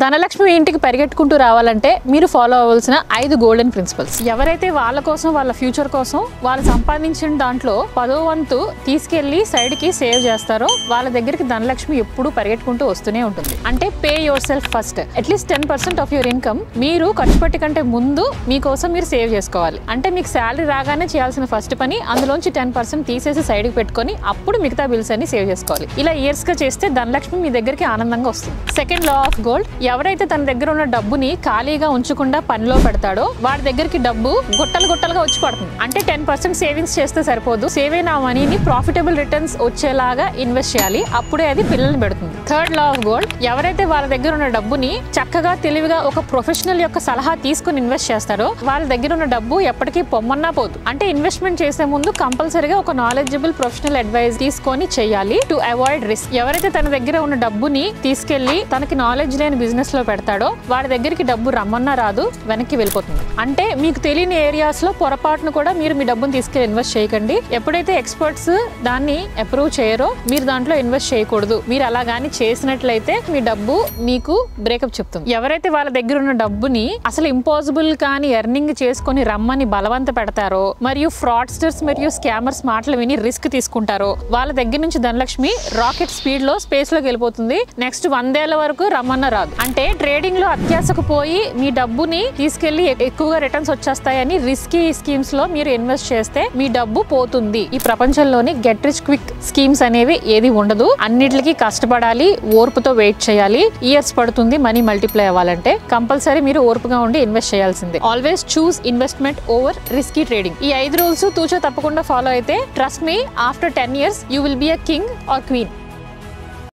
ధనలక్ష్మి ఇంటికి పరిగెట్టుకుంటూ రావాలంటే మీరు ఫాలో అవ్వాల్సిన 5 గోల్డెన్ ప్రిన్సిపల్స్. ఎవరైతే వాళ్ళ కోసం, వాళ్ళ ఫ్యూచర్ కోసం వాళ్ళు సంపాదించిన దాంట్లో 10వ వంతు తీసుకెళ్లి సైడ్ కి సేవ్ చేస్తారో వాళ్ళ దగ్గరికి ధనలక్ష్మి ఎప్పుడు పరిగెట్టుకుంటూ వస్తూనే ఉంటుంది. అంటే pay your self first. At least 10% of your income మీరు ఖర్చు పెట్టి కంటే ముందు మీకోసం మీరు సేవ్ చేసుకోవాలి. అంటే మీకు శాలరీ రాగానే చేయాల్సిన ఫస్ట్ పని అందులోంచి 10% తీసేసి సైడ్ కి పెట్టుకొని అప్పుడు మిగతా బిల్స్ అన్ని సేవ్ చేసుకోవాలి. ఇలా ఇయర్స్ గా చేస్తే ధనలక్ష్మి మీ దగ్గరికి ఆనందంగా వస్తుంది. Second law of gold. ఎవరైతే తన దగ్గర ఉన్న డబ్బుని ఖాళీగా ఉంచకుండా పనిలో పెడతాడో వాడి దగ్గరికి డబ్బు గుట్టలు గుట్టలుగా వచ్చి పడుతుంది. అంటే 10% సేవింగ్స్ చేస్తే సరిపోదు. సేవ్ అయిన మనీని ప్రాఫిటబుల్ రిటర్న్స్ వచ్చేలాగా ఇన్వెస్ట్ చేయాలి. అప్పుడే అది పిల్లల్ని పెడుతుంది. Third law of gold. ఎవరైతే వాళ్ళ దగ్గర ఉన్న డబ్బుని చక్కగా తెలివిగా ఒక ప్రొఫెషనల్ యొక్క సలహా తీసుకుని ఇన్వెస్ట్ చేస్తారో వాళ్ళ దగ్గర ఉన్న డబ్బు ఎప్పటికీ పొమ్మన్నా పోదు. అంటే ఇన్వెస్ట్మెంట్ చేసే ముందు కంపల్సరీగా ఒక నాలెడ్జబుల్ ప్రొఫెషనల్ అడ్వైస్ తీసుకొని చేయాలి టు అవాయిడ్ రిస్క్. ఎవరైతే తన దగ్గర ఉన్న డబ్బుని తీసుకెళ్లి తనకి నాలెడ్జ్ లేని బిజినెస్ లో పెడతాడో వాడి దగ్గరికి డబ్బు రమ్మన్నా రాదు, వెనక్కి వెళ్ళిపోతుంది. అంటే మీకు తెలియని ఏరియాస్ లో పొరపాటును కూడా మీరు మీ డబ్బుని తీసుకెళ్లి ఇన్వెస్ట్ చేయకండి. ఎప్పుడైతే ఎక్స్పర్ట్స్ దాన్ని అప్రూవ్ చేయరో మీరు దాంట్లో ఇన్వెస్ట్ చేయకూడదు. మీరు అలా గానీ చేసినట్లయితే మీ డబ్బు మీకు బ్రేకప్ చెప్తుంది. ఎవరైతే వాళ్ళ దగ్గర ఉన్న డబ్బుని అసలు ఇంపాసిబుల్ కానీ ఎర్నింగ్ చేసుకొని రమ్మని బలవంత పెడతారో మరియు ఫ్రాడ్స్టర్స్ మరియు స్కామర్స్ మాటలు విని రిస్క్ తీసుకుంటారో వాళ్ళ దగ్గర నుంచి ధనలక్ష్మి రాకెట్ స్పీడ్ లో స్పేస్ లోకి వెళ్ళిపోతుంది. నెక్స్ట్ 100 ఏళ్ల వరకు రమ్మన్న రాదు. అంటే ట్రేడింగ్ లో అత్యాశకు పోయి మీ డబ్బుని తీసుకెళ్లి ఎక్కువగా రిటర్న్స్ వచ్చేస్తాయని రిస్కీ స్కీమ్స్ లో మీరు ఇన్వెస్ట్ చేస్తే మీ డబ్బు పోతుంది. ఈ ప్రపంచంలోని గెట్ రిచ్ క్విక్ స్కీమ్స్ అనేవి ఏది ఉండదు. అన్నిటికీ కష్టపడాలి, ఓర్పుతో వెయిట్ చేయాలి. ఇయర్స్ పడుతుంది మనీ మల్టిప్లై అవ్వాలంటే. కంపల్సరీ మీరు ఓర్పుగా ఉండి ఇన్వెస్ట్ చేయాల్సిందే. Always choose investment over risky trading. ఈ 5 రూల్స్ తూచా తప్పకుండా ఫాలో అయితే trust me, after 10 years you will be a king or queen.